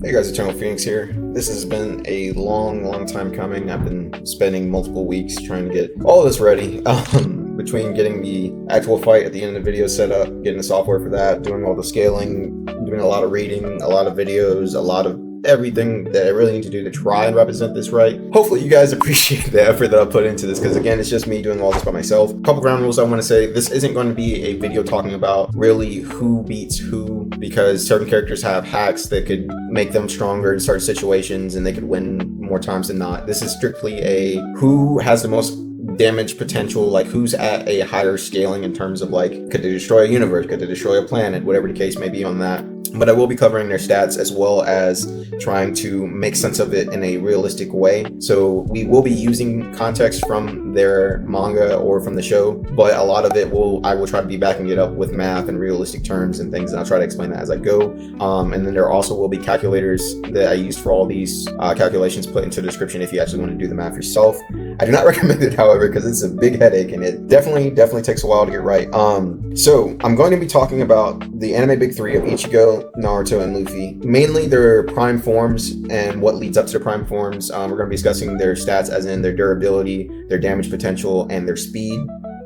Hey guys, Eternal Phoenix here. This has been a long time coming. I've been spending multiple weeks trying to get all this ready. Between getting the actual fight at the end of the video set up, getting the software for that, doing all the scaling, doing a lot of reading, a lot of videos, a lot of everything that I really need to do to try and represent this right. Hopefully you guys appreciate the effort that I put into this, because again, it's just me doing all this by myself. A couple ground rules I want to say: this isn't going to be a video talking about really who beats who, because certain characters have hacks that could make them stronger in certain situations and they could win more times than not. This is strictly a who has the most damage potential, like who's at a higher scaling in terms of like, could they destroy a universe, could they destroy a planet, whatever the case may be on that. But I will be covering their stats as well as trying to make sense of it in a realistic way. So we will be using context from their manga or from the show, but a lot of it I will try to be backing it up with math and realistic terms and things, and I'll try to explain that as I go. And then there also will be calculators that I used for all these calculations put into the description if you actually want to do the math yourself. I do not recommend it, however, because it's a big headache and it definitely takes a while to get right. So I'm going to be talking about the anime big three of Ichigo, Naruto, and Luffy. Mainly their prime forms and what leads up to the prime forms. We're going to be discussing their stats, as in their durability, their damage potential, and their speed.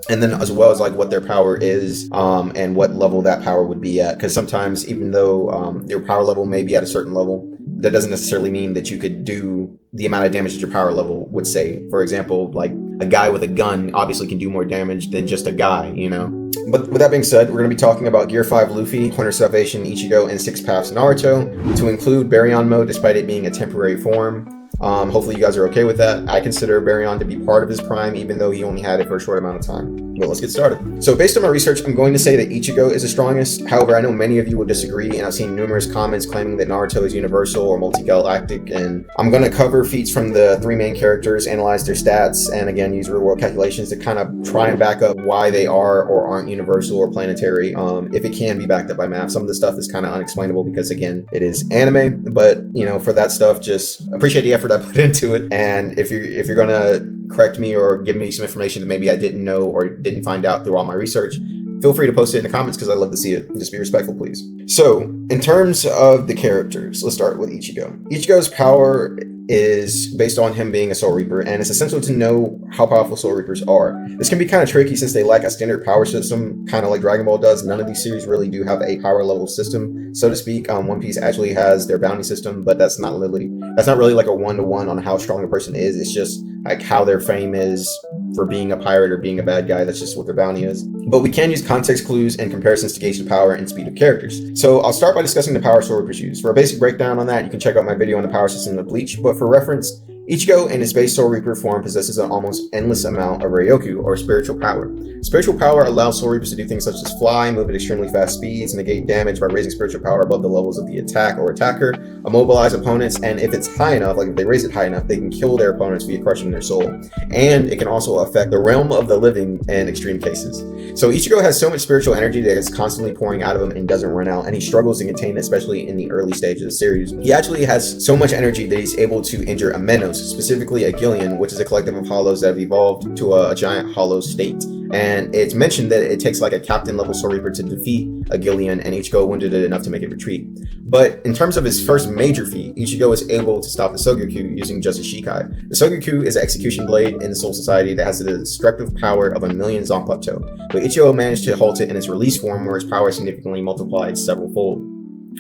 And then as well as like what their power is, and what level that power would be at. Because sometimes, even though your power level may be at a certain level, that doesn't necessarily mean that you could do the amount of damage that your power level would say. For example, like a guy with a gun obviously can do more damage than just a guy, you know? But with that being said, we're going to be talking about Gear 5 Luffy, Point of Salvation Ichigo, and 6 Paths Naruto, to include Baryon mode despite it being a temporary form. Hopefully you guys are okay with that. I consider Baryon to be part of his prime, even though he only had it for a short amount of time. But let's get started. So based on my research, I'm going to say that Ichigo is the strongest. However, I know many of you will disagree, and I've seen numerous comments claiming that Naruto is universal or multi-galactic, and I'm going to cover feats from the three main characters, analyze their stats, and again, use real-world calculations to kind of try and back up why they are or aren't universal or planetary, if it can be backed up by math. Some of the stuff is kind of unexplainable because, again, it is anime, but, you know, for that stuff, just appreciate the effort I put into it. And if you're going to correct me or give me some information that maybe I didn't know or didn't find out through all my research, feel free to post it in the comments, because I'd love to see it. Just be respectful, please. So, in terms of the characters, let's start with Ichigo. Ichigo's power is based on him being a Soul Reaper, and it's essential to know how powerful Soul Reapers are. This can be kind of tricky since they lack a standard power system, kind of like Dragon Ball does. None of these series really do have a power level system, so to speak. One Piece actually has their bounty system, but that's not really like a one-to-one on how strong a person is. It's just like how their fame is for being a pirate or being a bad guy. That's just what their bounty is. But we can use context clues and comparisons to gauge the power and speed of characters. So I'll start by discussing the power Soul Reapers use. For a basic breakdown on that, you can check out my video on the power system of Bleach, but for reference, Ichigo in his base Soul Reaper form possesses an almost endless amount of Ryoku, or spiritual power. Spiritual power allows Soul Reapers to do things such as fly, move at extremely fast speeds, negate damage by raising spiritual power above the levels of the attack or attacker, immobilize opponents, and if it's high enough, like if they raise it high enough, they can kill their opponents via crushing their soul. And it can also affect the realm of the living in extreme cases. So Ichigo has so much spiritual energy that is constantly pouring out of him and doesn't run out, and he struggles to contain it, especially in the early stages of the series. He actually has so much energy that he's able to injure a Menos, specifically a Gillian, which is a collective of hollows that have evolved to a giant hollow state. And it's mentioned that it takes like a captain level Soul Reaper to defeat a Gillian, and Ichigo wounded it enough to make it retreat. But in terms of his first major feat, Ichigo is able to stop the Sogoku using just a Shikai. The Sogoku is an execution blade in the Soul Society that has the destructive power of 1,000,000 Zanpakuto. But Ichigo managed to halt it in its release form, where its power significantly multiplied several fold,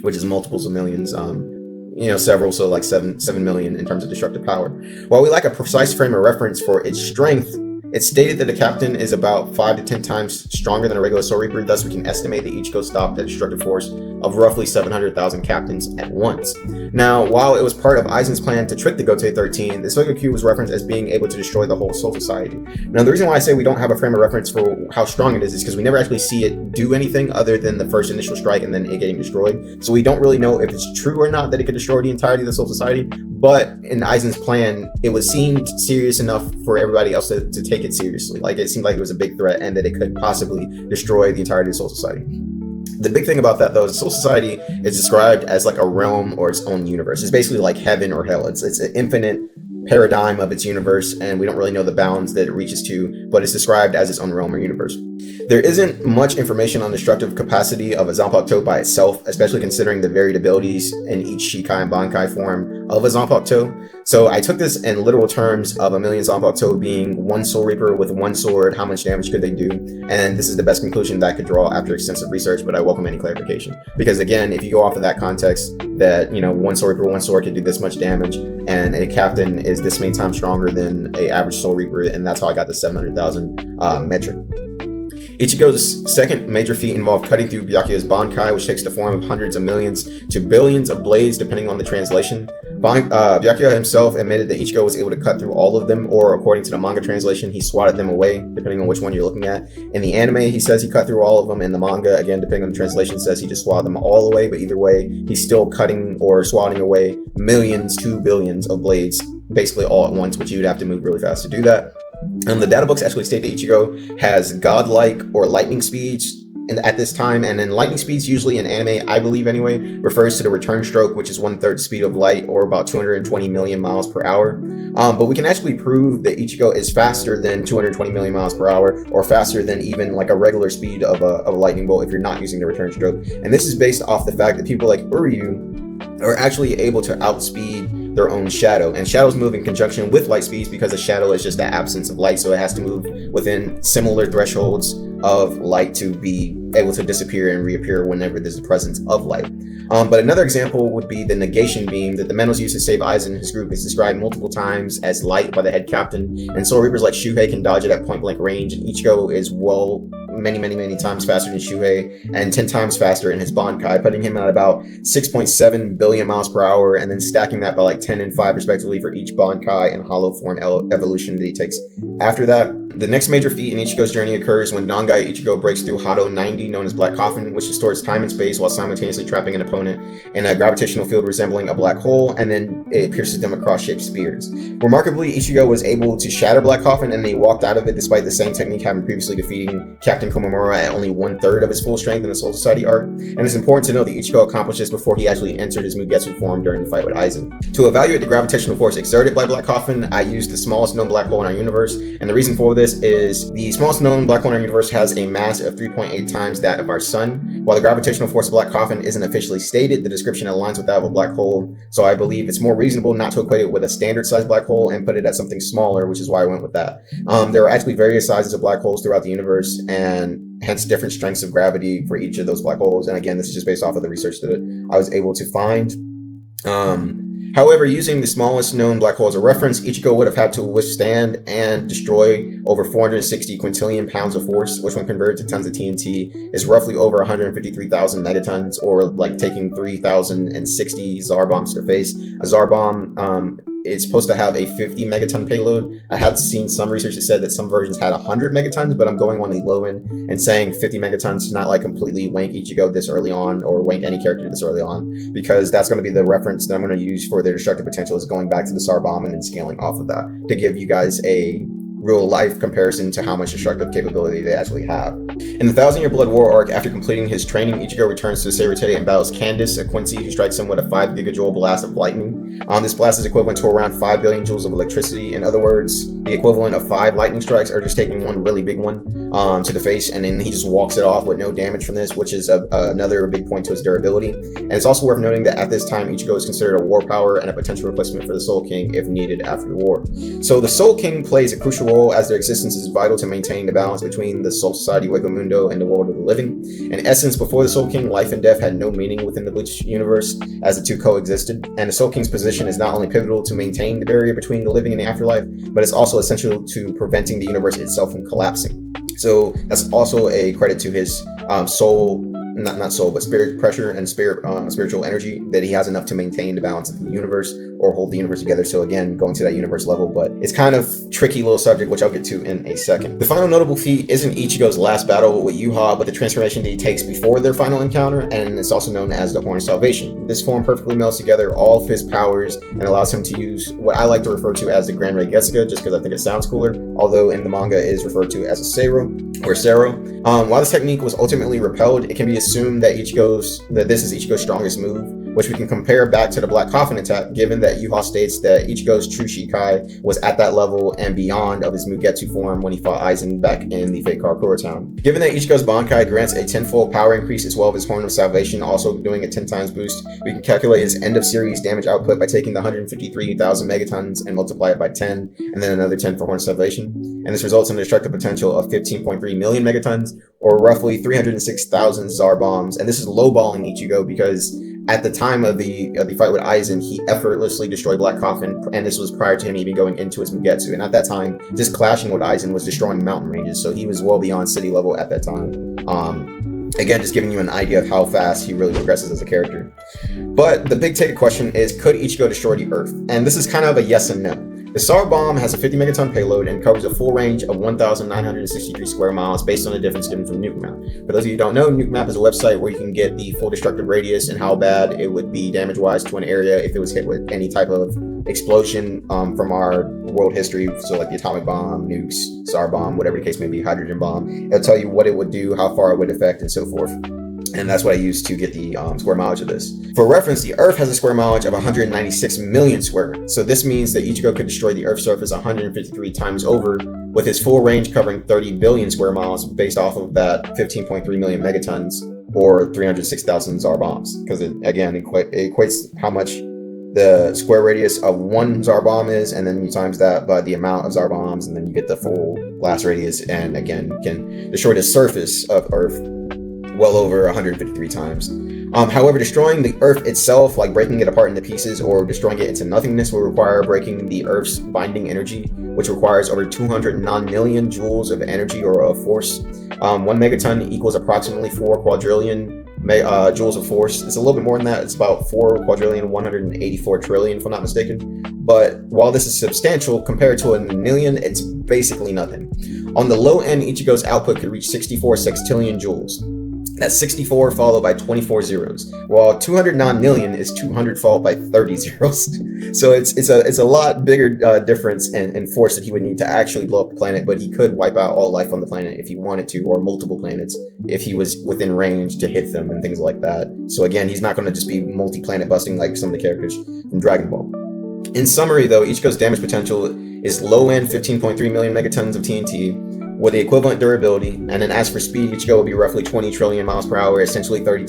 which is multiples of millions. Several, so like 7 million in terms of destructive power. While we lack a precise frame of reference for its strength, it's stated that the captain is about 5 to 10 times stronger than a regular Soul Reaper. Thus, we can estimate that Ichigo stopped the destructive force of roughly 700,000 captains at once. Now, while it was part of Aizen's plan to trick the Gote 13, the Sogoku was referenced as being able to destroy the whole Soul Society. Now, the reason why I say we don't have a frame of reference for how strong it is because we never actually see it do anything other than the first initial strike and then it getting destroyed. So we don't really know if it's true or not that it could destroy the entirety of the Soul Society. But in Aizen's plan, it was seemed serious enough for everybody else to take it seriously. Like, it seemed like it was a big threat and that it could possibly destroy the entirety of the Soul Society. The big thing about that, though, is Soul Society is described as like a realm or its own universe. It's basically like heaven or hell. It's an infinite paradigm of its universe, and we don't really know the bounds that it reaches to, but it's described as its own realm or universe. There isn't much information on the destructive capacity of a Zanpakuto by itself, especially considering the varied abilities in each Shikai and Bankai form of a Zanpakuto. So I took this in literal terms of a million Zanpakuto being one Soul Reaper with one sword. How much damage could they do? And this is the best conclusion that I could draw after extensive research, but I welcome any clarification. Because again, if you go off of that context, that, you know, one Soul Reaper, one sword could do this much damage, and a captain is this many times stronger than a average Soul Reaper, and that's how I got the 700,000 metric. Ichigo's second major feat involved cutting through Byakuya's Bankai, which takes the form of hundreds of millions to billions of blades, depending on the translation. Byakuya himself admitted that Ichigo was able to cut through all of them, or according to the manga translation, he swatted them away, depending on which one you're looking at. In the anime, he says he cut through all of them. In the manga, again, depending on the translation, says he just swatted them all away, but either way, he's still cutting or swatting away millions to billions of blades, basically all at once, which you would have to move really fast to do that. The data books actually state that Ichigo has godlike or lightning speeds at this time, and then lightning speeds usually in anime, I believe anyway, refers to the return stroke, which is 1/3 speed of light, or about 220 million miles per hour. But we can actually prove that Ichigo is faster than 220 million miles per hour, or faster than even like a regular speed of a lightning bolt if you're not using the return stroke. And this is based off the fact that people like Uryu are actually able to outspeed their own shadow, and shadows move in conjunction with light speeds because a shadow is just the absence of light, so it has to move within similar thresholds of light to be able to disappear and reappear whenever there's the presence of light. But another example would be the negation beam that the Menos used to save Aizen and his group. Is described multiple times as light by the head captain, and Soul Reapers like Shuhei can dodge it at point blank range, and Ichigo is many times faster than Shuhei, and 10 times faster in his Bankai, putting him at about 6.7 billion miles per hour, and then stacking that by like 10 and 5 respectively for each Bankai and hollow form evolution that he takes after that. The next major feat in Ichigo's journey occurs when Nangai Ichigo breaks through Hado 90, known as Black Coffin, which distorts time and space while simultaneously trapping an opponent in a gravitational field resembling a black hole, and then it pierces them across shaped spears. Remarkably, Ichigo was able to shatter Black Coffin, and he walked out of it despite the same technique having previously defeating Captain Komamura at only 1/3 of his full strength in the Soul Society arc. And it's important to know that Ichigo accomplished this before he actually entered his Mugetsu form during the fight with Aizen. To evaluate the gravitational force exerted by Black Coffin, I used the smallest known black hole in our universe, and the reason for this is the smallest known black hole in our universe has a mass of 3.8 times that of our sun. While the gravitational force of Black Coffin isn't officially stated, the description aligns with that of a black hole, so I believe it's more reasonable not to equate it with a standard sized black hole and put it at something smaller, which is why I went with that. There are actually various sizes of black holes throughout the universe, and hence different strengths of gravity for each of those black holes. And again, this is just based off of the research that I was able to find. However, using the smallest known black hole as a reference, Ichigo would have had to withstand and destroy over 460 quintillion pounds of force, which when converted to tons of TNT is roughly over 153,000 megatons, or like taking 3,060 Zar bombs to face. A Zar bomb it's supposed to have a 50 megaton payload. I have seen some research that said that some versions had 100 megatons, but I'm going on the low end and saying 50 megatons to not like completely wank Ichigo this early on, or wank any character this early on, because that's going to be the reference that I'm going to use for their destructive potential, is going back to the Zar bomb and then scaling off of that to give you guys a real life comparison to how much destructive capability they actually have. In the 1,000-Year Blood War arc, after completing his training, Ichigo returns to Seiretei and battles Candace, a Quincy who strikes him with a 5 gigajoule blast of lightning. This blast is equivalent to around 5 billion joules of electricity. In other words, the equivalent of 5 lightning strikes, or just taking one really big one to the face, and then he just walks it off with no damage from this, which is another big point to his durability. And it's also worth noting that at this time, Ichigo is considered a war power and a potential replacement for the Soul King if needed after the war. So the Soul King plays a crucial role, as their existence is vital to maintaining the balance between the Soul Society Mundo and the world of the living. In essence, before the Soul King, life and death had no meaning within the Bleach universe, as the two coexisted, and the Soul King's position is not only pivotal to maintain the barrier between the living and the afterlife, but it's also essential to preventing the universe itself from collapsing. So that's also a credit to his spirit pressure and spiritual energy, that he has enough to maintain the balance of the universe, or hold the universe together. So again, going to that universe level, but it's kind of tricky little subject, which I'll get to in a second. The final notable feat isn't Ichigo's last battle with Yuha, but the transformation that he takes before their final encounter, and it's also known as the Horn of Salvation. This form perfectly melts together all of his powers and allows him to use what I like to refer to as the Grand Ray Getsuga, just because I think it sounds cooler, although in the manga it is referred to as a Sero. While this technique was ultimately repelled, it can be assumed that this is Ichigo's strongest move, which we can compare back to the Black Coffin attack, given that Yuha states that Ichigo's true Shikai was at that level and beyond of his Mugetsu form when he fought Aizen back in the Fate Karakura town. Given that Ichigo's Bankai grants a 10-fold power increase as well as his Horn of Salvation, also doing a 10 times boost, we can calculate his end of series damage output by taking the 153,000 megatons and multiply it by 10, and then another 10 for Horn of Salvation. And this results in a destructive potential of 15.3 million megatons, or roughly 306,000 Zar bombs. And this is lowballing Ichigo because at the time of the fight with Aizen, he effortlessly destroyed Black Coffin, and this was prior to him even going into his Mugetsu. And at that time, just clashing with Aizen was destroying mountain ranges, so he was well beyond city level at that time. Again, just giving you an idea of how fast he really progresses as a character. But the big ticket question is, could Ichigo destroy the Earth? And this is kind of a yes and no. The Star Bomb has a 50 megaton payload and covers a full range of 1,963 square miles based on the difference given from Nuke Map. For those of you who don't know, Nuke Map is a website where you can get the full destructive radius and how bad it would be damage-wise to an area if it was hit with any type of explosion from our world history, so like the atomic bomb, nukes, Star Bomb, whatever the case may be, hydrogen bomb. It'll tell you what it would do, how far it would affect, and so forth. And that's what I use to get the square mileage of this. For reference, the Earth has a square mileage of 196 million square. So this means that Ichigo could destroy the Earth's surface 153 times over, with his full range covering 30 billion square miles based off of that 15.3 million megatons, or 306,000 Zar bombs. Because it, again, it equates how much the square radius of one Zar bomb is, and then you times that by the amount of Zar bombs, and then you get the full blast radius, and again, you can destroy the surface of Earth well over 153 times. However, destroying the Earth itself, like breaking it apart into pieces or destroying it into nothingness, will require breaking the Earth's binding energy, which requires over 209 million joules of energy or of force. 1 megaton equals approximately 4 quadrillion joules of force. It's a little bit more than that. It's about 4 quadrillion 184 trillion, if I'm not mistaken. But while this is substantial compared to a million, it's basically nothing. On the low end, Ichigo's output could reach 64 sextillion joules. That's 64 followed by 24 zeros, while 209 million is 200 followed by 30 zeros. So it's a lot bigger difference in force that he would need to actually blow up the planet, but he could wipe out all life on the planet if he wanted to, or multiple planets if he was within range to hit them and things like that. So again, he's not going to just be multi-planet busting like some of the characters from Dragon Ball. In summary though, Ichigo's damage potential is low end 15.3 million megatons of TNT, with the equivalent durability, and then as for speed, Ichigo will be roughly 20 trillion miles per hour, essentially 30,000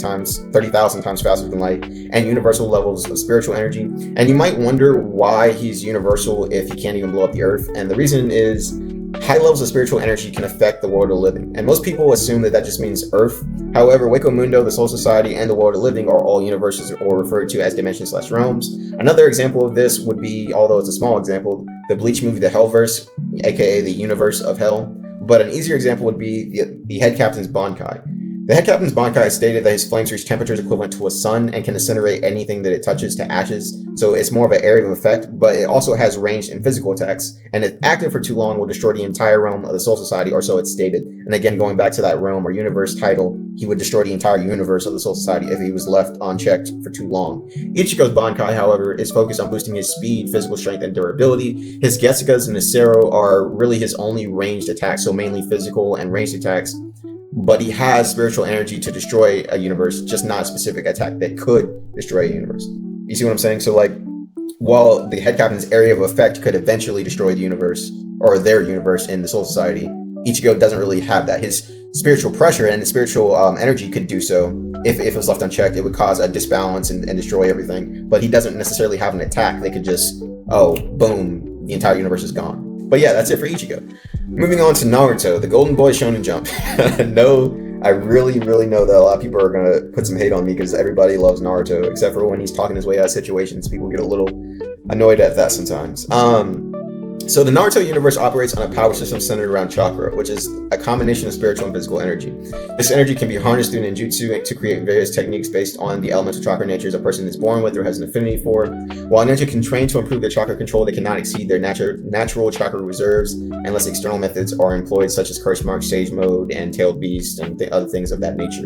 times faster than light, and universal levels of spiritual energy. And you might wonder why he's universal if he can't even blow up the Earth, and the reason is high levels of spiritual energy can affect the world of living, and most people assume that just means Earth. However, Wako Mundo, the Soul Society, and the world of living are all universes, or referred to as dimensions/realms. Another example of this would be, although it's a small example, the Bleach movie The Hellverse, aka the universe of hell. But an easier example would be the head captain's Bankai. The head captain's Bankai stated that his flames reach temperatures equivalent to a sun and can incinerate anything that it touches to ashes. So it's more of an area of effect, but it also has ranged and physical attacks. And if active for too long, will destroy the entire realm of the Soul Society, or so it's stated. And again, going back to that realm or universe title, he would destroy the entire universe of the Soul Society if he was left unchecked for too long. Ichigo's Bankai, however, is focused on boosting his speed, physical strength, and durability. His Getsugas and his Sero are really his only ranged attacks, so mainly physical and ranged attacks. But he has spiritual energy to destroy a universe, just not a specific attack that could destroy a universe. You see what I'm saying? So like, while the head captain's area of effect could eventually destroy the universe, or their universe in the Soul Society, Ichigo doesn't really have that. His spiritual pressure and the spiritual energy could do so. If it was left unchecked, it would cause a disbalance and destroy everything. But he doesn't necessarily have an attack. They could just, oh, boom, the entire universe is gone. But yeah, that's it for Ichigo. Moving on to Naruto, the Golden Boy Shonen Jump. No, I really know that a lot of people are going to put some hate on me because everybody loves Naruto, except for when he's talking his way out of situations. People get a little annoyed at that sometimes. So the Naruto universe operates on a power system centered around chakra, which is a combination of spiritual and physical energy. This energy can be harnessed through ninjutsu to create various techniques based on the elemental chakra natures a person is born with or has an affinity for. While ninja can train to improve their chakra control, they cannot exceed their natural chakra reserves unless external methods are employed, such as curse mark, sage mode, and tailed beast, and other things of that nature.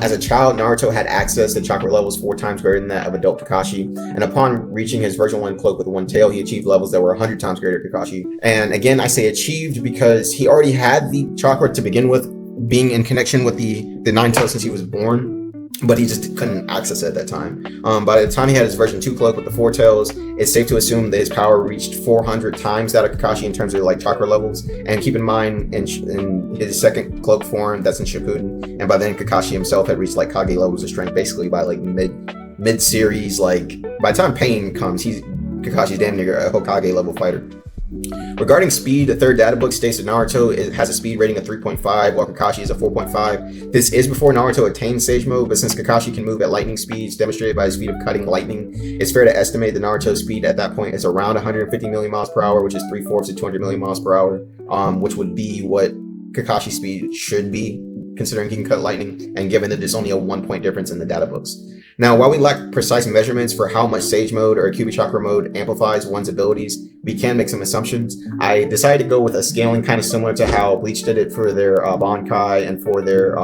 As a child, Naruto had access to chakra levels 4 times greater than that of adult Kakashi, and upon reaching his version 1 cloak with 1 tail, he achieved levels that were 100 times greater than Kakashi. And again, I say achieved because he already had the chakra to begin with, being in connection with the 9 tails since he was born. but he just couldn't access it at that time. By the time he had his version 2 cloak with the 4 tails, it's safe to assume that his power reached 400 times that of Kakashi in terms of like chakra levels. And keep in mind, in his second cloak form, that's in Shippuden, and by then Kakashi himself had reached like Kage levels of strength, basically by like mid-series. Like by the time Pain comes, Kakashi's damn near a Hokage level fighter. Regarding speed, the third data book states that Naruto has a speed rating of 3.5, while Kakashi is a 4.5. This is before Naruto attains Sage Mode, but since Kakashi can move at lightning speeds, demonstrated by his feat of cutting lightning, it's fair to estimate that Naruto's speed at that point is around 150 million miles per hour, which is 3/4 of 200 million miles per hour, which would be what Kakashi's speed should be, considering he can cut lightning, and given that there's only a 1-point difference in the data books. Now, while we lack precise measurements for how much Sage Mode or Kyuubi Chakra Mode amplifies one's abilities, we can make some assumptions. I decided to go with a scaling kind of similar to how Bleach did it for their Bankai and for their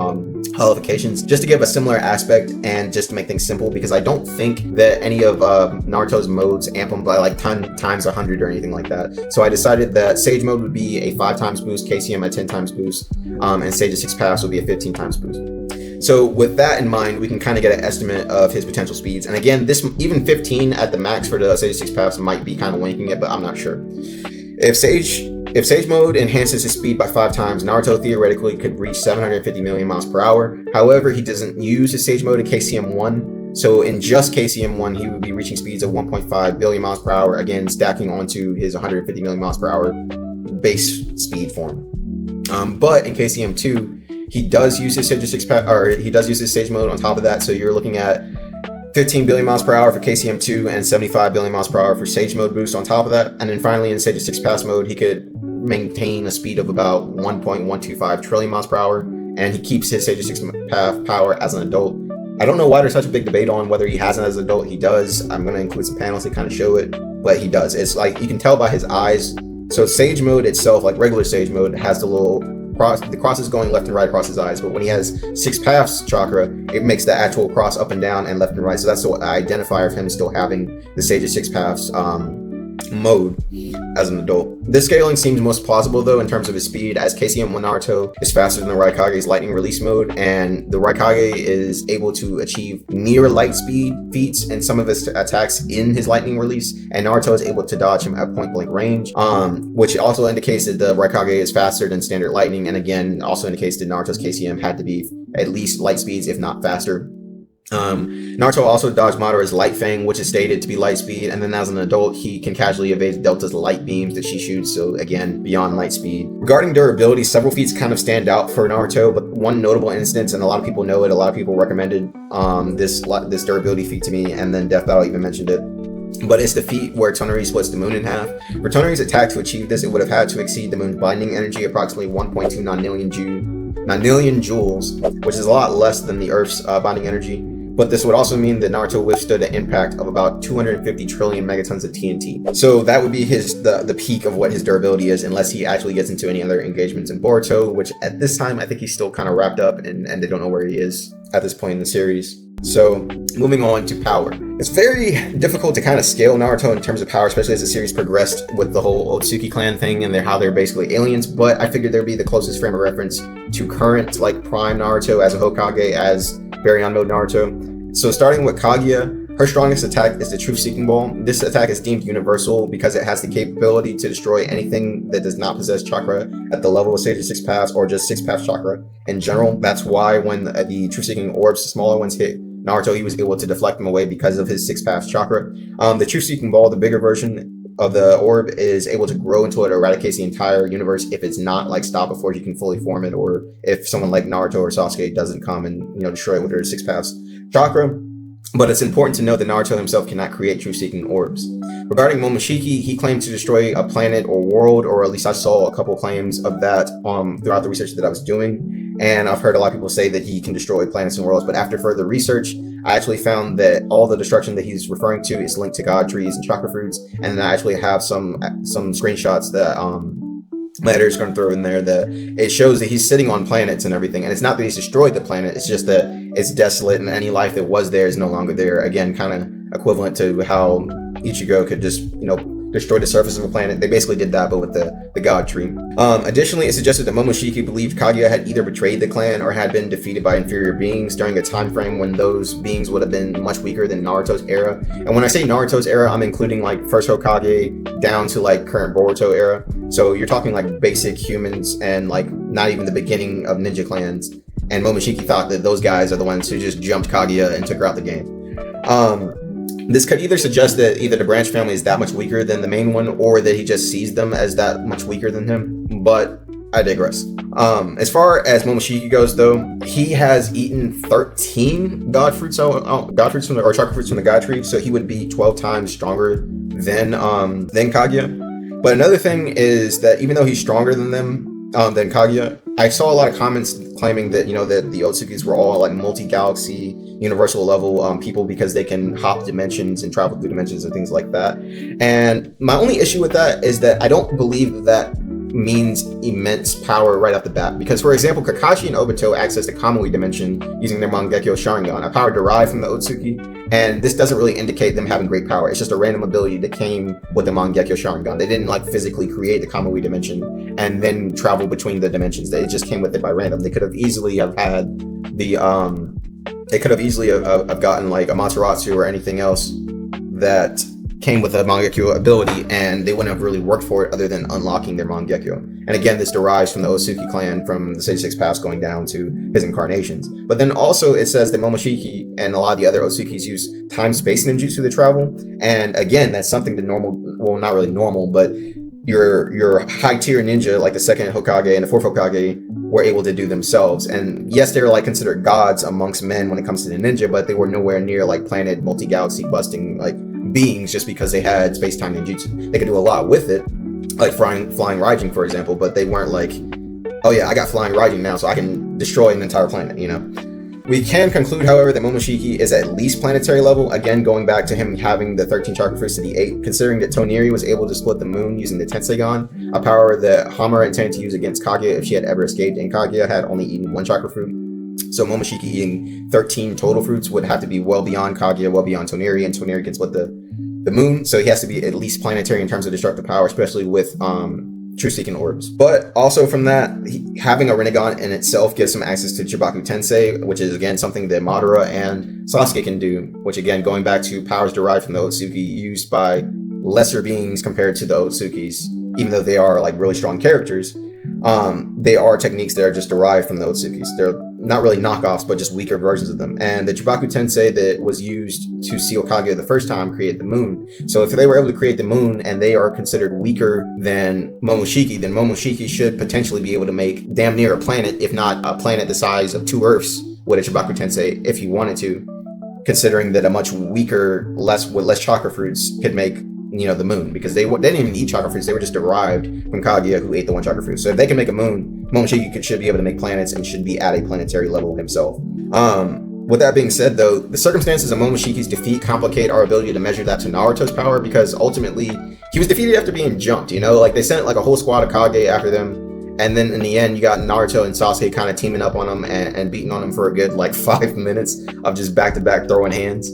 Holifications, just to give a similar aspect and just to make things simple, because I don't think that any of Naruto's modes amp him by like 10 times 100 or anything like that. So I decided that Sage Mode would be a 5 times boost, KCM a 10 times boost, and Sage's 6 paths would be a 15 times boost. So with that in mind, we can kind of get an estimate of his potential speeds. And again, this even 15 at the max for the Sage 6 paths might be kind of wanking it, but I'm not sure. If Sage Mode enhances his speed by 5 times, Naruto theoretically could reach 750 million miles per hour. However, he doesn't use his Sage Mode in KCM1. So in just KCM1, he would be reaching speeds of 1.5 billion miles per hour, again, stacking onto his 150 million miles per hour base speed form. But in KCM2, he does use his Sage Mode on top of that, so you're looking at 15 billion miles per hour for KCM2 and 75 billion miles per hour for Sage Mode boost on top of that. And then finally in Sage's 6 pass mode, he could maintain a speed of about 1.125 trillion miles per hour, and he keeps his Sage's 6 path power as an adult. I don't know why there's such a big debate on whether he has it as an adult. He does. I'm going to include some panels to kind of show it, but he does. It's like you can tell by his eyes. So Sage Mode itself, like regular Sage Mode, has the cross is going left and right across his eyes, but when he has 6 paths chakra, it makes the actual cross up and down and left and right. So that's the identifier of him still having the Sage's 6 paths mode as an adult. This scaling seems most plausible though in terms of his speed, as KCM1 Naruto is faster than the Raikage's lightning release mode, and the Raikage is able to achieve near light speed feats and some of his attacks in his lightning release, and Naruto is able to dodge him at point blank range, which also indicates that the Raikage is faster than standard lightning, and again also indicates that Naruto's KCM had to be at least light speeds if not faster. Naruto also dodged Madara's Light Fang, which is stated to be light speed, and then as an adult he can casually evade Delta's light beams that she shoots, so again beyond light speed. Regarding durability, several feats kind of stand out for Naruto, but one notable instance, and a lot of people know it, a lot of people recommended this durability feat to me, and then Death Battle even mentioned it. But it's the feat where Tonari splits the moon in half. For Tonari's attack to achieve this, it would have had to exceed the moon's binding energy, approximately 1.29 million joules, which is a lot less than the Earth's binding energy. But this would also mean that Naruto withstood an impact of about 250 trillion megatons of TNT. So that would be the peak of what his durability is, unless he actually gets into any other engagements in Boruto, which at this time I think he's still kind of wrapped up and they don't know where he is at this point in the series. So moving on to power. It's very difficult to kind of scale Naruto in terms of power, especially as the series progressed with the whole Otsuki clan thing and how they're basically aliens, but I figured there'd be the closest frame of reference to current like prime Naruto as a Hokage as Baryon mode Naruto. So starting with Kaguya, her strongest attack is the Truth-Seeking Ball. This attack is deemed universal because it has the capability to destroy anything that does not possess chakra at the level of Sage's 6 paths or just 6 path chakra in general. That's why when the Truth-Seeking Orbs, the smaller ones, hit Naruto, he was able to deflect them away because of his 6 path chakra. The Truth-Seeking Ball, the bigger version of the orb, is able to grow until it eradicates the entire universe if it's not like stopped before you can fully form it, or if someone like Naruto or Sasuke doesn't come and destroy it with their 6 paths chakra. But it's important to note that Naruto himself cannot create truth-seeking orbs. Regarding Momoshiki, he claimed to destroy a planet or world, or at least I saw a couple claims of that throughout the research that I was doing. And I've heard a lot of people say that he can destroy planets and worlds, but after further research, I actually found that all the destruction that he's referring to is linked to god trees and chakra fruits, and I actually have some screenshots that my editor's going to throw in there that it shows that he's sitting on planets and everything, and it's not that he's destroyed the planet, it's just that it's desolate and any life that was there is no longer there. Again, kind of equivalent to how Ichigo could just destroy the surface of a planet. They basically did that, but with the God Tree. Additionally, it suggested that Momoshiki believed Kaguya had either betrayed the clan or had been defeated by inferior beings during a time frame when those beings would have been much weaker than Naruto's era. And when I say Naruto's era, I'm including like first Hokage down to like current Boruto era. So you're talking like basic humans and like not even the beginning of ninja clans. And Momoshiki thought that those guys are the ones who just jumped Kaguya and took her out the game. This could either suggest that either the branch family is that much weaker than the main one, or that he just sees them as that much weaker than him, but I digress. As far as Momoshiki goes, though, he has eaten 13 god fruits from or chakra fruits from the God Tree, so he would be 12 times stronger than Kaguya. But another thing is that even though he's stronger than than Kaguya, I saw a lot of comments claiming that, you know, that the Otsukis were all like multi-galaxy, universal level people because they can hop dimensions and travel through dimensions and things like that. And my only issue with that is that I don't believe that means immense power right off the bat. Because, for example, Kakashi and Obito access the Kamui dimension using their Mangekyo Sharingan, a power derived from the Otsuki. And this doesn't really indicate them having great power. It's just a random ability that came with the Mangekyo Sharingan. They didn't like physically create the Kamui dimension and then travel between the dimensions. It just came with it by random. They could have easily have had the have gotten like a Amaterasu or anything else that came with a Mangekyo ability, and they wouldn't have really worked for it other than unlocking their Mangekyo. And again, this derives from the Otsuki clan, from the Sage Six Paths going down to his incarnations. But then also it says that Momoshiki and a lot of the other Otsukis use time-space ninjutsu to travel. And again, that's something the normal, well, not really normal, but your high-tier ninja, like the second Hokage and the fourth Hokage, were able to do themselves. And yes, they're like considered gods amongst men when it comes to the ninja, but they were nowhere near like planet multi-galaxy busting like beings just because they had space-time ninjutsu. They could do a lot with it, like flying Raijin, for example, but they weren't like, oh yeah, I got flying Raijin now, so I can destroy an entire planet, you know? We can conclude, however, that Momoshiki is at least planetary level, again, going back to him having the 13 chakra fruits to the 8, considering that Toneri was able to split the moon using the Tenseigan, a power that Hamura intended to use against Kaguya if she had ever escaped, and Kaguya had only eaten 1 chakra fruit. So Momoshiki eating 13 total fruits would have to be well beyond Kaguya, well beyond Toneri, and Toneri can split the moon, so he has to be at least planetary in terms of destructive power, especially with true-seeking orbs. But also from that, having a Rinnegan in itself gives him access to Chibaku Tensei, which is again something that Madara and Sasuke can do, which again, going back to powers derived from the Otsuki used by lesser beings compared to the Otsukis, even though they are like really strong characters, they are techniques that are just derived from the Otsukis. They're not really knockoffs, but just weaker versions of them. And the Chibaku Tensei that was used to seal Kaguya the first time created the moon. So if they were able to create the moon and they are considered weaker than Momoshiki, then Momoshiki should potentially be able to make damn near a planet, if not a planet the size of 2 Earths with a Chibaku Tensei if he wanted to, considering that a much weaker, with less chakra fruits could make, you know, the moon, because they didn't even eat chakra fruits. They were just derived from Kaguya, who ate the 1 chakra fruit. So if they can make a moon, Momoshiki should be able to make planets and should be at a planetary level himself. With that being said, though, the circumstances of Momoshiki's defeat complicate our ability to measure that to Naruto's power, because ultimately he was defeated after being jumped, you know, like they sent like a whole squad of Kage after them, and then in the end you got Naruto and Sasuke kind of teaming up on him and beating on him for a good like 5 minutes of just back-to-back throwing hands.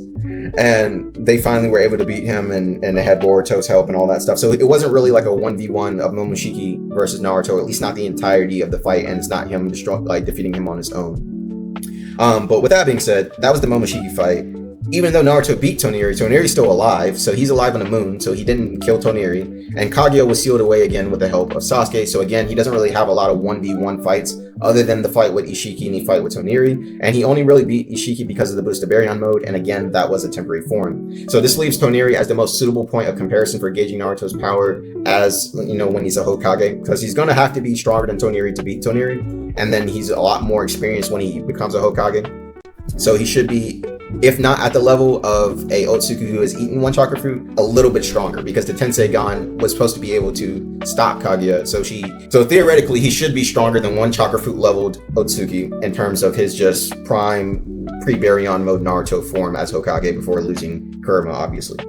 And they finally were able to beat him, and they had Boruto's help and all that stuff. So it wasn't really like a 1v1 of Momoshiki versus Naruto, at least not the entirety of the fight, and it's not him defeating him on his own. But with that being said, that was the Momoshiki fight. Even though Naruto beat Toneri's still alive, so he's alive on the moon, so he didn't kill Toneri. And Kaguya was sealed away again with the help of Sasuke, so again, he doesn't really have a lot of 1v1 fights, other than the fight with Ishiki and the fight with Toneri. And he only really beat Ishiki because of the boosted Baryon mode, and again, that was a temporary form. So this leaves Toneri as the most suitable point of comparison for gauging Naruto's power as, you know, when he's a Hokage, because he's going to have to be stronger than Toneri to beat Toneri, and then he's a lot more experienced when he becomes a Hokage. So he should be, if not at the level of a Otsuki who has eaten 1 chakra fruit, a little bit stronger, because the Tenseigan was supposed to be able to stop Kaguya. So theoretically, he should be stronger than 1 chakra fruit leveled Otsuki in terms of his just prime pre-Baryon mode Naruto form as Hokage before losing Kurama, obviously.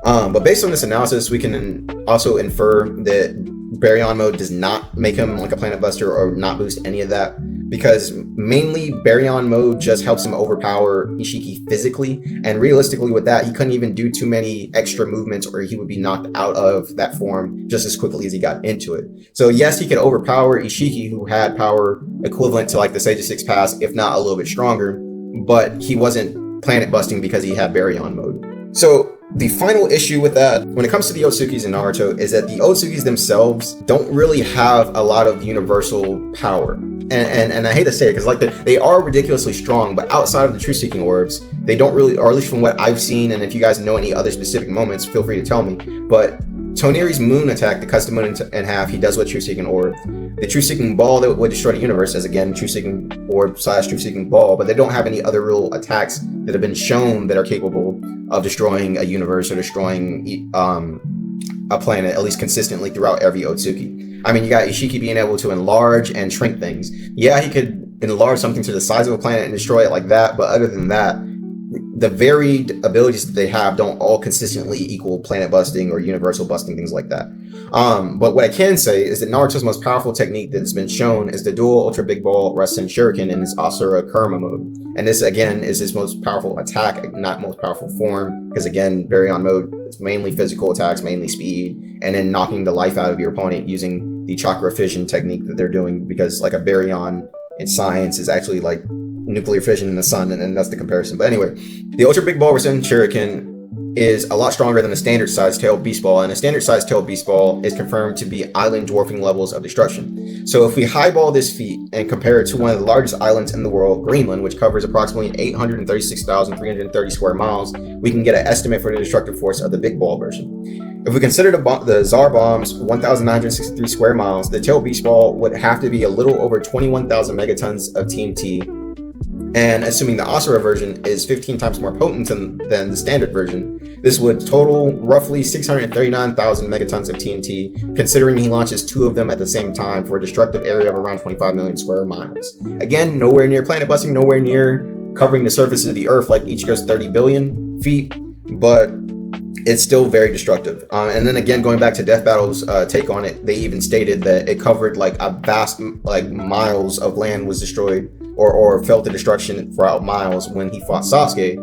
But based on this analysis, we can also infer that Baryon mode does not make him like a planet buster or not boost any of that. because mainly Baryon mode just helps him overpower Ishiki physically, and realistically with that, he couldn't even do too many extra movements or he would be knocked out of that form just as quickly as he got into it. So yes, he could overpower Ishiki, who had power equivalent to like the Sage of Six Paths, if not a little bit stronger, but he wasn't planet busting because he had Baryon mode. So the final issue with that, when it comes to the Otsukis in Naruto, is that the Otsukis themselves don't really have a lot of universal power. And I hate to say it, because like they are ridiculously strong, but outside of the truth-seeking orbs, they don't really, or at least from what I've seen, and if you guys know any other specific moments, feel free to tell me, but Toneri's moon attack, the custom moon in half, he does with truth-seeking orb. The truth-seeking ball that would destroy the universe is again truth-seeking orb / truth-seeking ball, but they don't have any other real attacks that have been shown that are capable of destroying a universe or destroying a planet, at least consistently throughout every Otsuki. I mean, you got Ishiki being able to enlarge and shrink things. Yeah, he could enlarge something to the size of a planet and destroy it like that, but other than that, the varied abilities that they have don't all consistently equal planet busting or universal busting, things like that. But what I can say is that Naruto's most powerful technique that's been shown is the dual Ultra Big Ball Rasen Shuriken in his Asura Kurama mode. And this, again, is his most powerful attack, not most powerful form, because again, Baryon mode, it's mainly physical attacks, mainly speed, and then knocking the life out of your opponent using the chakra fission technique that they're doing, because like a Baryon in science is actually like nuclear fission in the sun, and that's the comparison. But anyway, the Ultra Big Ball Rasen Shuriken is a lot stronger than a standard sized tailed beast ball, and a standard sized tailed beast ball is confirmed to be island dwarfing levels of destruction. So if we highball this feat and compare it to one of the largest islands in the world, Greenland, which covers approximately 836,330 square miles, we can get an estimate for the destructive force of the big ball version. If we consider the Tsar bomb's 1,963 square miles, the tailed beast ball would have to be a little over 21,000 megatons of TNT. And assuming the Asura version is 15 times more potent than the standard version, this would total roughly 639,000 megatons of TNT, considering he launches 2 of them at the same time for a destructive area of around 25 million square miles. Again, nowhere near planet busting, nowhere near covering the surface of the Earth like Ichigo's 30 billion feet, but it's still very destructive. And then again, going back to Death Battle's take on it, they even stated that it covered like a vast, like miles of land was destroyed or felt the destruction throughout miles when he fought Sasuke.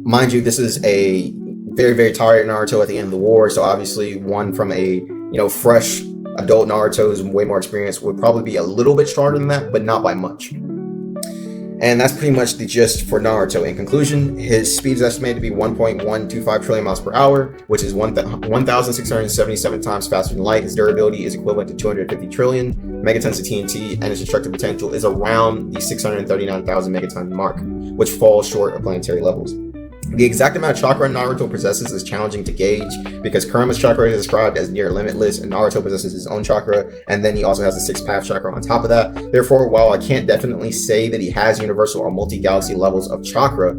Mind you, this is a very, very tired Naruto at the end of the war, so obviously one from a fresh adult Naruto who's way more experienced would probably be a little bit stronger than that, but not by much. And that's pretty much the gist for Naruto. In conclusion, his speed is estimated to be 1.125 trillion miles per hour, which is 1,677 times faster than light. His durability is equivalent to 250 trillion megatons of TNT, and his destructive potential is around the 639,000 megaton mark, which falls short of planetary levels. The exact amount of chakra Naruto possesses is challenging to gauge, because Kurama's chakra is described as near limitless, and Naruto possesses his own chakra, and then he also has the 6 path chakra on top of that. Therefore, while I can't definitely say that he has universal or multi-galaxy levels of chakra,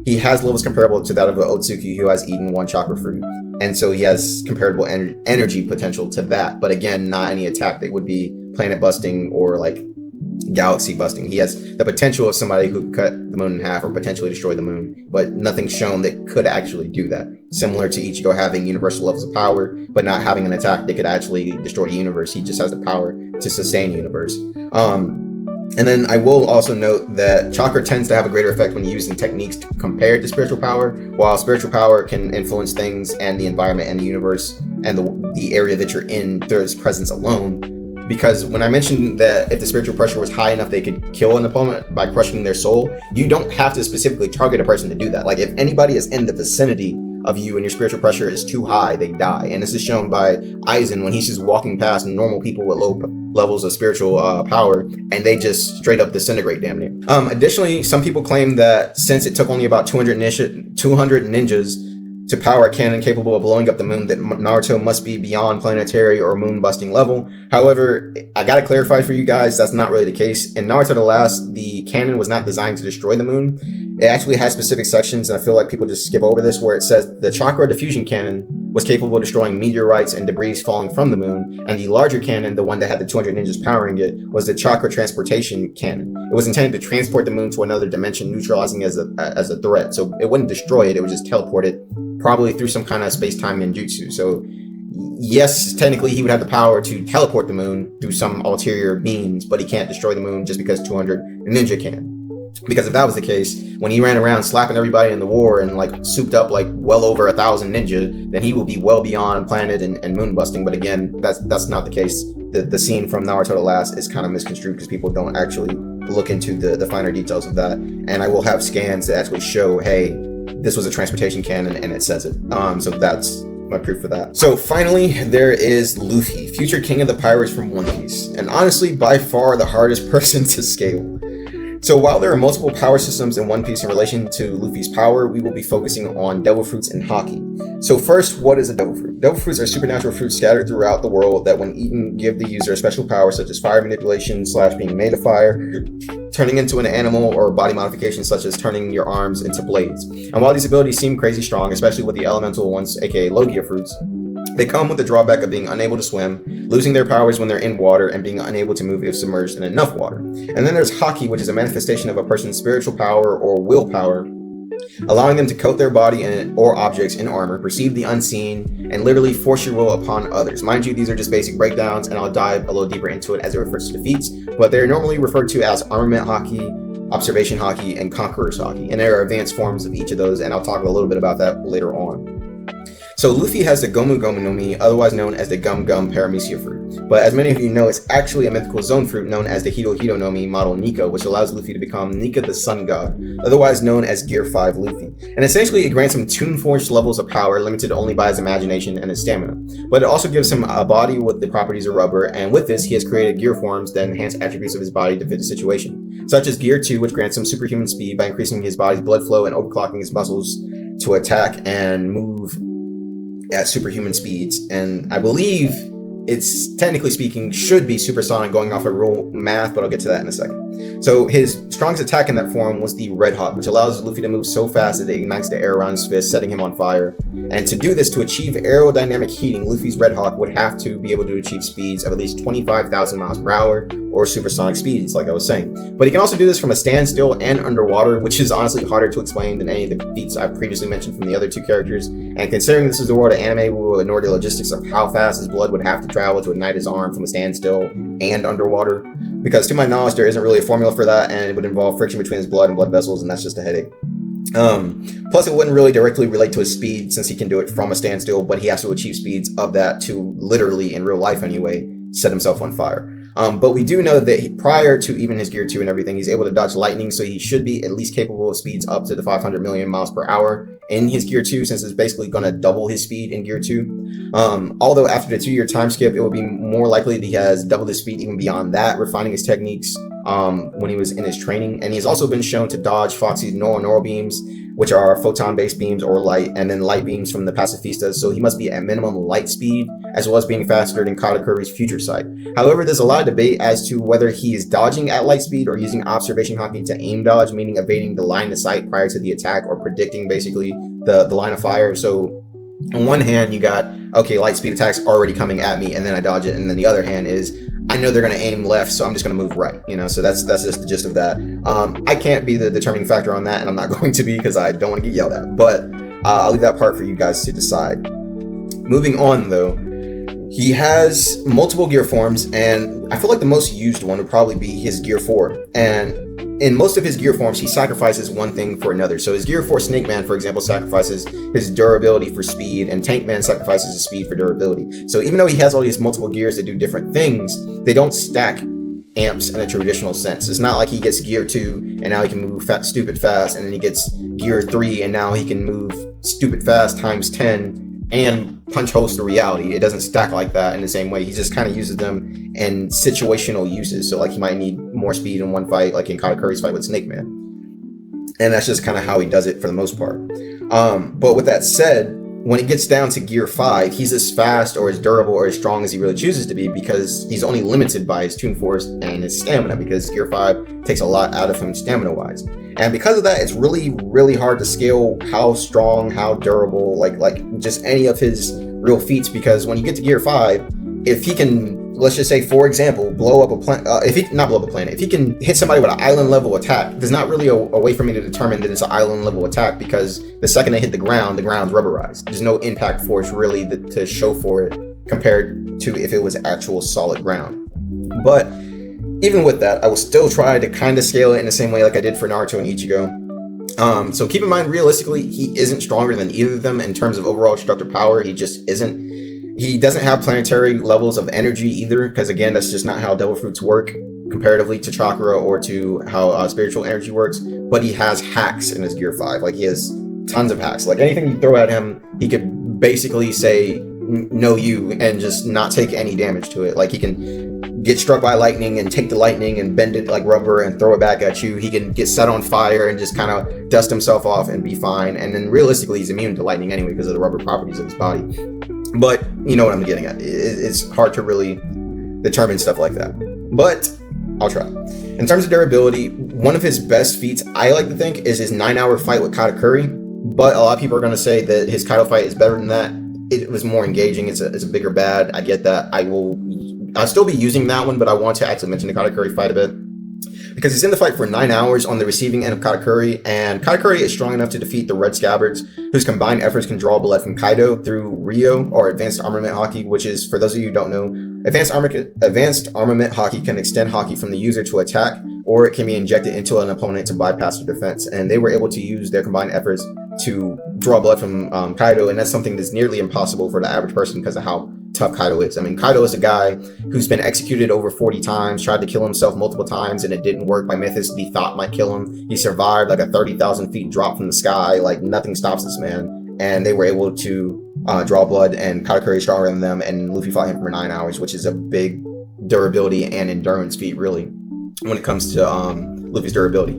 he has levels comparable to that of an Otsuki who has eaten 1 chakra fruit. And so he has comparable energy potential to that, but again, not any attack that would be planet busting or like galaxy busting. He has the potential of somebody who could cut the moon in half or potentially destroy the moon, but nothing shown that could actually do that. Similar to Ichigo having universal levels of power, but not having an attack that could actually destroy the universe. He just has the power to sustain the universe. And then I will also note that chakra tends to have a greater effect when used in techniques compared to spiritual power, while spiritual power can influence things and the environment and the universe and the area that you're in through its presence alone. Because when I mentioned that if the spiritual pressure was high enough, they could kill an opponent by crushing their soul, you don't have to specifically target a person to do that. Like if anybody is in the vicinity of you and your spiritual pressure is too high, they die. And this is shown by Aizen when he's just walking past normal people with low levels of spiritual power, and they just straight up disintegrate damn near. Additionally, some people claim that since it took only about 200 ninjas to power a cannon capable of blowing up the moon, that Naruto must be beyond planetary or moon busting level. However, I gotta clarify for you guys, that's not really the case. In Naruto the Last, the cannon was not designed to destroy the moon. It actually has specific sections, and I feel like people just skip over this, where it says the chakra diffusion cannon was capable of destroying meteorites and debris falling from the moon, and the larger cannon, the one that had the 200 ninjas powering it, was the chakra transportation cannon. It was intended to transport the moon to another dimension, neutralizing as a threat. So it wouldn't destroy it, it would just teleport it, probably through some kind of space-time ninjutsu. So yes, technically he would have the power to teleport the moon through some ulterior means, but he can't destroy the moon just because 200 ninja can. Because if that was the case, when he ran around slapping everybody in the war and like souped up like well over 1,000 ninja, then he will be well beyond planet and moon busting. But again, that's not the case. The scene from Naruto the Last is kind of misconstrued because people don't actually look into the finer details of that. And I will have scans that actually show, hey, this was a transportation cannon, and it says it. So that's my proof for that. So finally, there is Luffy, future king of the pirates from One Piece, and honestly by far the hardest person to scale. So while there are multiple power systems in One Piece in relation to Luffy's power, we will be focusing on devil fruits and haki. So first, what is a devil fruit? Devil fruits are supernatural fruits scattered throughout the world that when eaten give the user a special power such as fire manipulation / being made of fire, turning into an animal, or body modification such as turning your arms into blades. And while these abilities seem crazy strong, especially with the elemental ones, aka Logia fruits, they come with the drawback of being unable to swim, losing their powers when they're in water, and being unable to move if submerged in enough water. And then there's haki, which is a manifestation of a person's spiritual power or willpower, allowing them to coat their body or objects in armor, perceive the unseen, and literally force your will upon others. Mind you, these are just basic breakdowns, and I'll dive a little deeper into it as it refers to defeats, but they're normally referred to as armament haki, observation haki, and conqueror's haki. And there are advanced forms of each of those, and I'll talk a little bit about that later on. So Luffy has the Gomu Gomu no Mi, otherwise known as the Gum Gum Paramecia fruit. But as many of you know, it's actually a mythical zone fruit known as the Hito Hito no Mi model Nico, which allows Luffy to become Nika the Sun God, otherwise known as Gear 5 Luffy. And essentially it grants him Toon-Forged levels of power limited only by his imagination and his stamina. But it also gives him a body with the properties of rubber, and with this he has created gear forms that enhance attributes of his body to fit the situation, such as Gear 2, which grants him superhuman speed by increasing his body's blood flow and overclocking his muscles to attack and move at superhuman speeds, and I believe it's, technically speaking, should be supersonic going off of rule math, but I'll get to that in a second. So his strongest attack in that form was the Red Hawk, which allows Luffy to move so fast that it ignites the air around his fist, setting him on fire. And to do this, to achieve aerodynamic heating, Luffy's Red Hawk would have to be able to achieve speeds of at least 25,000 miles per hour, or supersonic speeds, like I was saying. But he can also do this from a standstill and underwater, which is honestly harder to explain than any of the feats I've previously mentioned from the other two characters. And considering this is the world of anime, we will ignore the logistics of how fast his blood would have to travel to ignite his arm from a standstill and underwater, because to my knowledge there isn't really a formula for that, and it would involve friction between his blood and blood vessels, and that's just a headache. Plus it wouldn't really directly relate to his speed, since he can do it from a standstill, but he has to achieve speeds of that to literally, in real life anyway, set himself on fire. But we do know that prior to even his Gear 2 and everything, he's able to dodge lightning, so he should be at least capable of speeds up to the 500 million miles per hour in his Gear 2, since it's basically going to double his speed in Gear 2. Although after the 2-year time skip, it will be more likely that he has doubled his speed even beyond that, refining his techniques when he was in his training. And he's also been shown to dodge Foxy's neural beams, which are photon-based beams or light, and then light beams from the pacifistas, so he must be at minimum light speed, as well as being faster than Katakuri's future sight. However, there's a lot of debate as to whether he is dodging at light speed or using observation haki to aim dodge, meaning evading the line of sight prior to the attack, or predicting basically the line of fire. So on one hand, you got, okay, light speed attacks already coming at me, and then I dodge it, and then the other hand is, I know they're going to aim left, so I'm just going to move right, you know, so that's just the gist of that. I can't be the determining factor on that, and I'm not going to be, because I don't want to get yelled at, but I'll leave that part for you guys to decide. Moving on, though, he has multiple gear forms, and I feel like the most used one would probably be his Gear 4, and in most of his gear forms, he sacrifices one thing for another. So his Gear 4 Snake Man, for example, sacrifices his durability for speed, and Tank Man sacrifices his speed for durability. So even though he has all these multiple gears that do different things, they don't stack amps in a traditional sense. It's not like he gets Gear 2 and now he can move stupid fast, and then he gets Gear 3 and now he can move stupid fast times 10 and punch holes to reality. It doesn't stack like that in the same way. He just kind of uses them in situational uses. So like he might need more speed in one fight, like in Katakuri's fight with Snake Man. And that's just kind of how he does it for the most part. But with that said, when it gets down to Gear 5, he's as fast or as durable or as strong as he really chooses to be, because he's only limited by his Toon Force and his stamina, because Gear 5 takes a lot out of him stamina-wise. And because of that, it's really, really hard to scale how strong, how durable, like just any of his real feats, because when you get to Gear 5, if he can, let's just say, for example, blow up a planet, if he can hit somebody with an island level attack, there's not really a way for me to determine that it's an island level attack, because the second they hit the ground's rubberized. There's no impact force really to show for it compared to if it was actual solid ground. But even with that, I will still try to kind of scale it in the same way like I did for Naruto and Ichigo. So keep in mind, realistically, he isn't stronger than either of them in terms of overall destructive power. He just isn't. He doesn't have planetary levels of energy either, because again, that's just not how devil fruits work comparatively to chakra or to how spiritual energy works. But he has hacks in his Gear 5. Like, he has tons of hacks. Like, anything you throw at him, he could basically say no you and just not take any damage to it. Like, he can get struck by lightning and take the lightning and bend it like rubber and throw it back at you. He can get set on fire and just kind of dust himself off and be fine. And then realistically, he's immune to lightning anyway because of the rubber properties of his body. But you know what I'm getting at. It's hard to really determine stuff like that. But I'll try. In terms of durability, one of his best feats, I like to think, is his 9-hour fight with Katakuri. But a lot of people are going to say that his Kaido fight is better than that. It was more engaging. It's a bigger bad. I get that. I'll still be using that one, but I want to actually mention the Katakuri fight a bit. Because he's in the fight for 9 hours on the receiving end of Katakuri, and Katakuri is strong enough to defeat the Red Scabbards, whose combined efforts can draw blood from Kaido through Ryo, or Advanced Armament Haki, which is, for those of you who don't know, Advanced Armament Haki can extend Haki from the user to attack, or it can be injected into an opponent to bypass their defense. And they were able to use their combined efforts to draw blood from Kaido, and that's something that's nearly impossible for the average person because of how tough Kaido is. I mean, Kaido is a guy who's been executed over 40 times, tried to kill himself multiple times, and it didn't work. By Mythos, he thought might kill him. He survived like a 30,000 feet drop from the sky. Like, nothing stops this man. And they were able to draw blood, and Katakuri is stronger than them, and Luffy fought him for 9 hours, which is a big durability and endurance feat, really, when it comes to Luffy's durability.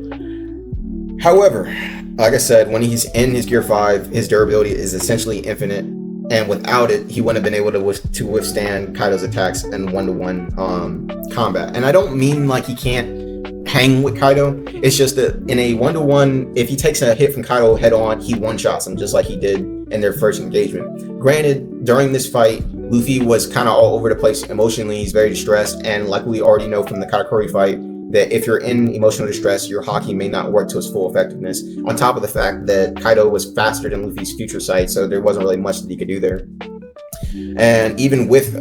However, like I said, when he's in his Gear 5, his durability is essentially infinite. And without it, he wouldn't have been able to withstand Kaido's attacks in 1-to-1 combat. And I don't mean like he can't hang with Kaido. It's just that in a 1-to-1, if he takes a hit from Kaido head on, he one-shots him just like he did in their first engagement. Granted, during this fight, Luffy was kind of all over the place emotionally. He's very distressed. And like we already know from the Katakuri fight, that if you're in emotional distress, your Haki may not work to its full effectiveness. On top of the fact that Kaido was faster than Luffy's future sight, so there wasn't really much that he could do there. And even with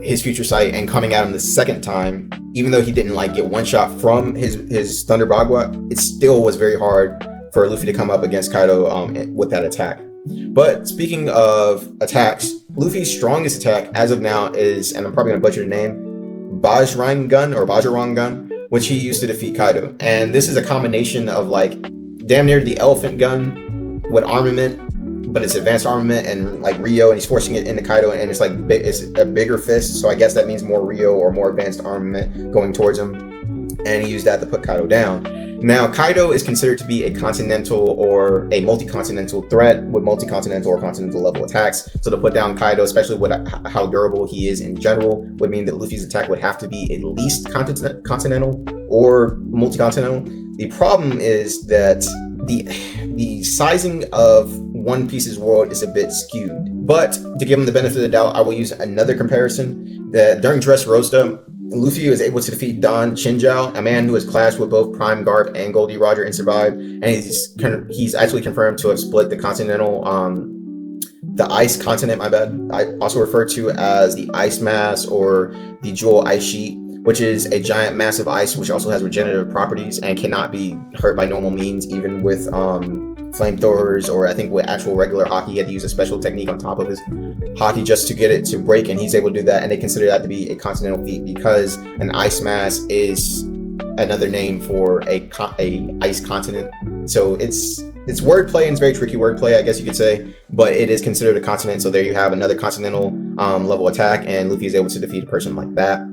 his future sight and coming at him the second time, even though he didn't like get one shot from his Thunder Bagua, it still was very hard for Luffy to come up against Kaido with that attack. But speaking of attacks, Luffy's strongest attack as of now is, and I'm probably gonna butcher the name, Bajrangan, which he used to defeat Kaido. And this is a combination of like damn near the elephant gun with armament, but it's advanced armament and like Ryo, and he's forcing it into Kaido, and it's like it's a bigger fist. So I guess that means more Ryo or more advanced armament going towards him. And he used that to put Kaido down. Now, Kaido is considered to be a continental or a multi-continental threat with multi-continental or continental level attacks. So to put down Kaido, especially with how durable he is in general, would mean that Luffy's attack would have to be at least continental or multi-continental. The problem is that the sizing of One Piece's world is a bit skewed. But to give him the benefit of the doubt, I will use another comparison. That during Dressrosa, Luffy was able to defeat Don Shinjao, a man who has clashed with both Prime Garp and Goldie Roger and survived, and he's actually confirmed to have split the ice continent, I also refer to as the ice mass or the jewel ice sheet, which is a giant mass of ice which also has regenerative properties and cannot be hurt by normal means, even with flamethrowers, or I think with actual regular Haki. He had to use a special technique on top of his Haki just to get it to break, and he's able to do that, and they consider that to be a continental feat because an ice mass is another name for a ice continent. So it's wordplay, and it's very tricky wordplay, I guess you could say, but it is considered a continent. So there you have another continental level attack, and Luffy is able to defeat a person like that.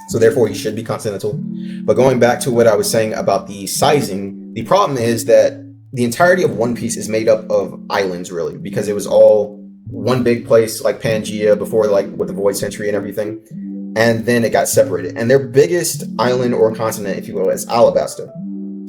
So therefore he should be continental. But going back to what I was saying about the sizing, the problem is that the entirety of One Piece is made up of islands, really, because it was all one big place like Pangea before, like with the Void Century and everything, and then it got separated. And their biggest island or continent, if you will, is Alabasta.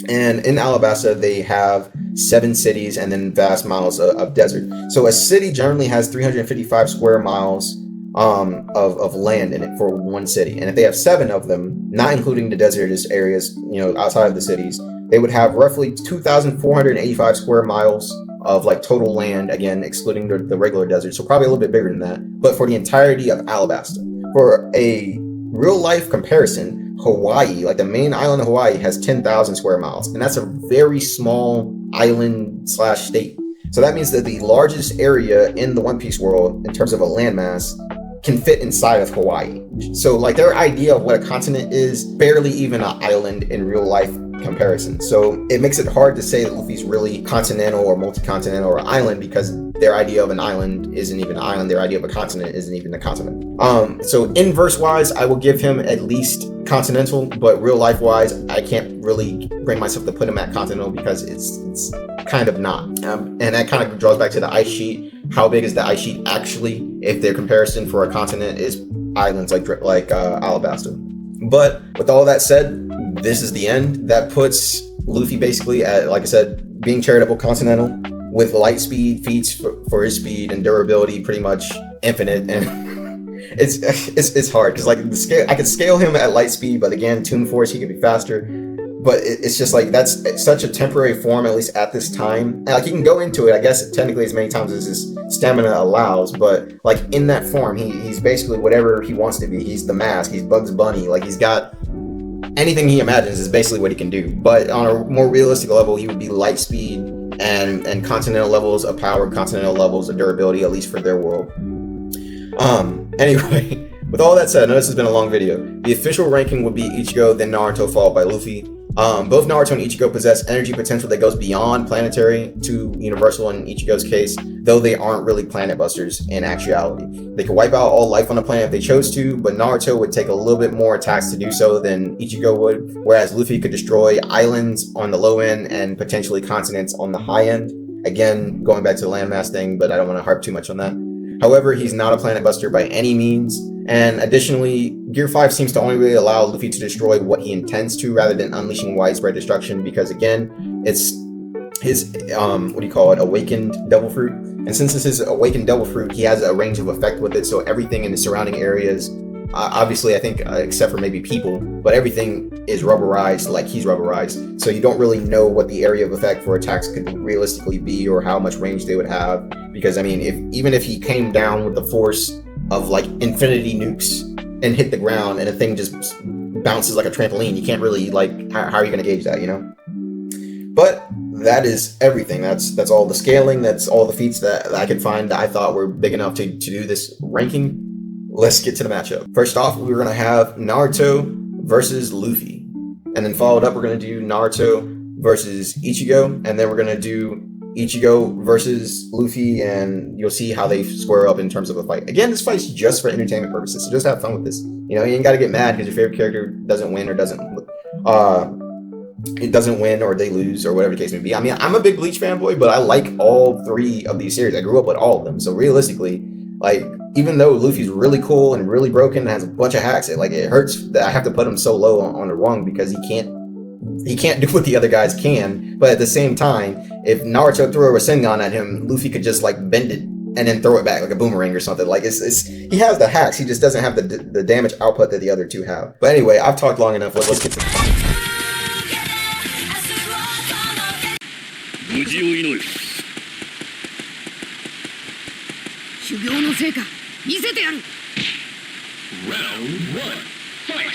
And in Alabasta, they have 7 cities and then vast miles of desert. So a city generally has 355 square miles of land in it for one city. And if they have 7 of them, not including the desertous areas, outside of the cities, they would have roughly 2,485 square miles of like total land, again excluding the regular desert, so probably a little bit bigger than that, but for the entirety of Alabasta. For a real life comparison, Hawaii, like the main island of Hawaii, has 10,000 square miles, and that's a very small island slash state. So that means that the largest area in the One Piece world in terms of a landmass can fit inside of Hawaii. So like their idea of what a continent is barely even an island in real life comparison. So it makes it hard to say that Luffy's really continental or multi-continental or island, because their idea of an island isn't even an island. Their idea of a continent isn't even a continent. So inverse wise, I will give him at least continental, but real life wise, I can't really bring myself to put him at continental because it's kind of not. And that kind of draws back to the ice sheet. How big is the ice sheet actually if their comparison for a continent is islands like Alabasta? But with all that said, this is the end. That puts Luffy basically at, like I said, being charitable continental with light speed, feats for his speed and durability pretty much infinite. And it's hard because like the scale, I could scale him at light speed, but again, Toon Force, he could be faster. But it's just like it's such a temporary form, at least at this time. And like he can go into it, I guess, technically as many times as his stamina allows. But like in that form, he's basically whatever he wants to be. He's the Mask. He's Bugs Bunny. Like he's got anything he imagines is basically what he can do. But on a more realistic level, he would be light speed and continental levels of power, continental levels of durability, at least for their world. Anyway, with all that said, I know this has been a long video. The official ranking would be Ichigo, then Naruto, followed by Luffy. Both Naruto and Ichigo possess energy potential that goes beyond planetary to universal in Ichigo's case, though they aren't really planet busters in actuality. They could wipe out all life on the planet if they chose to, but Naruto would take a little bit more attacks to do so than Ichigo would, whereas Luffy could destroy islands on the low end and potentially continents on the high end. Again, going back to the landmass thing, but I don't want to harp too much on that. However, he's not a planet buster by any means. And additionally, Gear 5 seems to only really allow Luffy to destroy what he intends to rather than unleashing widespread destruction, because again, it's his, awakened Devil Fruit. And since this is awakened Devil Fruit, he has a range of effect with it, so everything in the surrounding areas, obviously I think except for maybe people, but everything is rubberized like he's rubberized. So you don't really know what the area of effect for attacks could realistically be or how much range they would have. Because I mean, even if he came down with the force of like infinity nukes and hit the ground and the thing just bounces like a trampoline, you can't really like, how are you going to gauge that, you know? But that is everything. That's all the scaling. That's all the feats that I could find that I thought were big enough to do this ranking. Let's get to the matchup. First off, we're going to have Naruto versus Luffy. And then followed up, we're going to do Naruto versus Ichigo. And then we're going to do Ichigo versus Luffy, and you'll see how they square up in terms of a fight. Again, this fight's just for entertainment purposes, so just have fun with this. You know, you ain't got to get mad because your favorite character doesn't win or it doesn't win or they lose or whatever the case may be. I mean, I'm a big Bleach fanboy, but I like all three of these series. I grew up with all of them, so realistically, like, even though Luffy's really cool and really broken and has a bunch of hacks, it hurts that I have to put him so low on the rung because he can't do what the other guys can. But at the same time, if Naruto threw a Rasengan at him, Luffy could just like bend it and then throw it back like a boomerang or something. Like he has the hacks, he just doesn't have the damage output that the other two have. But anyway, I've talked long enough. Let's get to Round 1. Fight!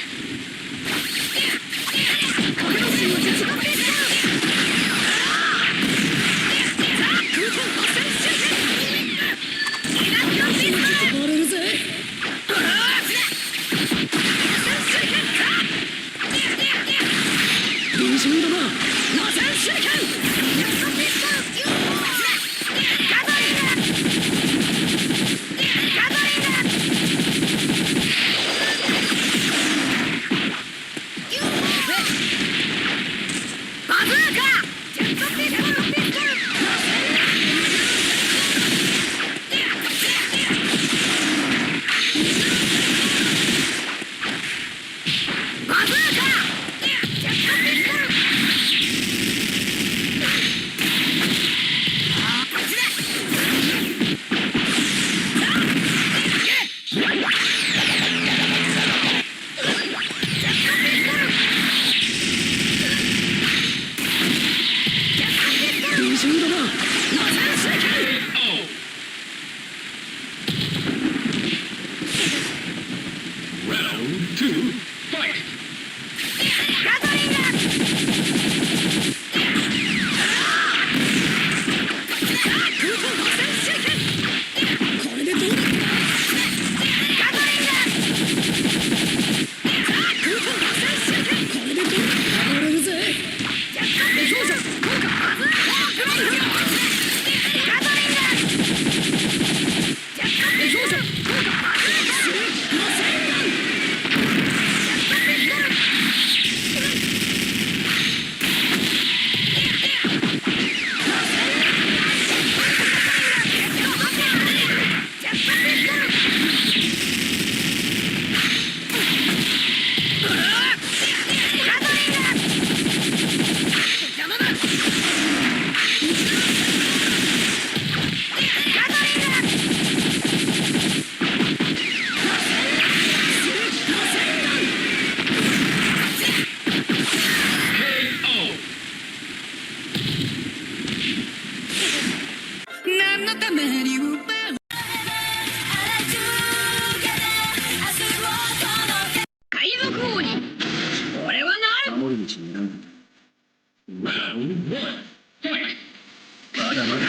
two, fight! ガトリング これでどうだ ガトリング これでどうだやられるぜそうじゃこうかガトリングそうじゃこうか何のために奪う海賊王に俺はなる守る道になるんだまだまだ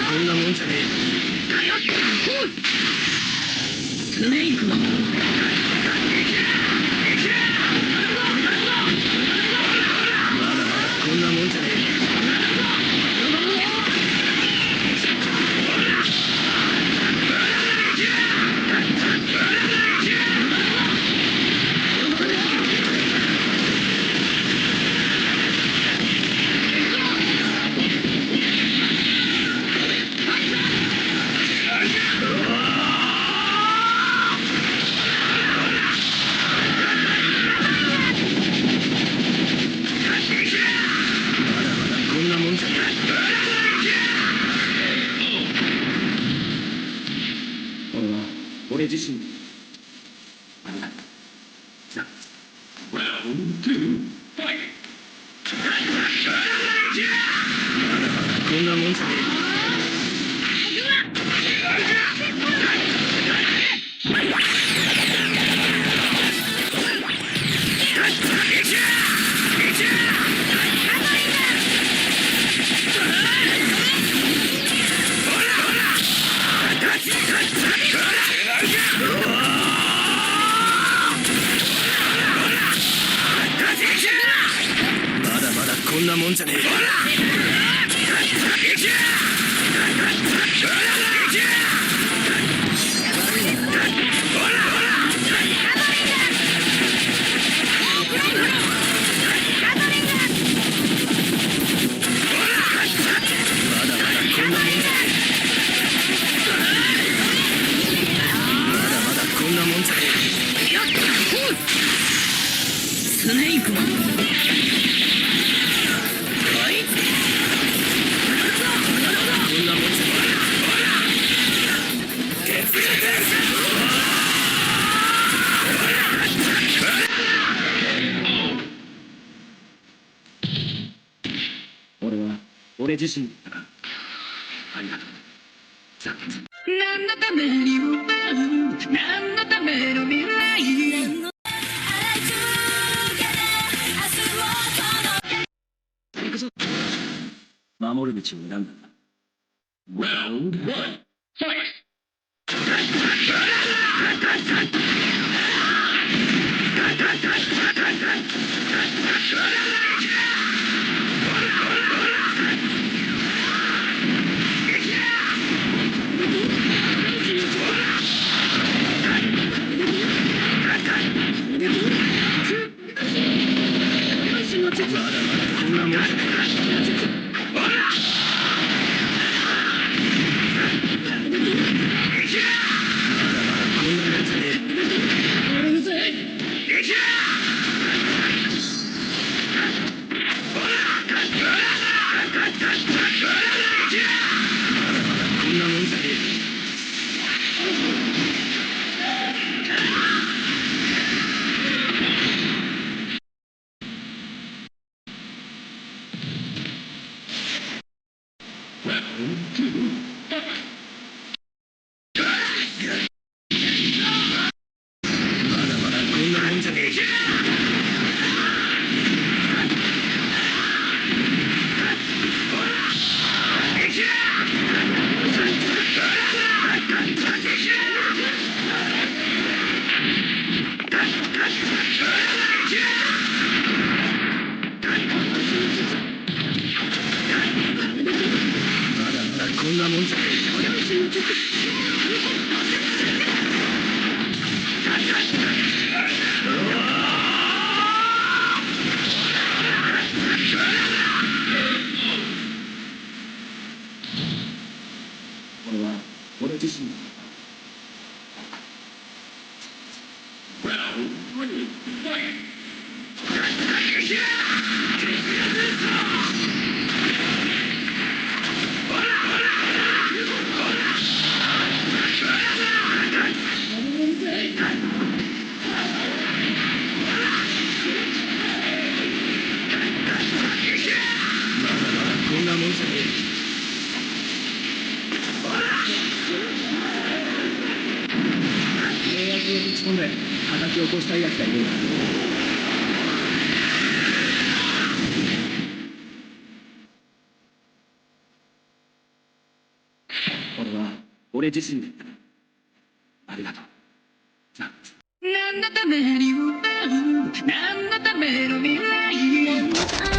こんなもんじゃねえスネークのまだまだこんなもんじゃねえ俺自身ありがとうさあまだまだこんなもんじゃねまだまだこんなもんじゃねえスネークマン俺は俺自身だからありがとう何のために奪う何のための未来行くぞ守る道を選んだんだ Round 1 Fight! こ俺自身ありがとう。何のために歌う何のための未来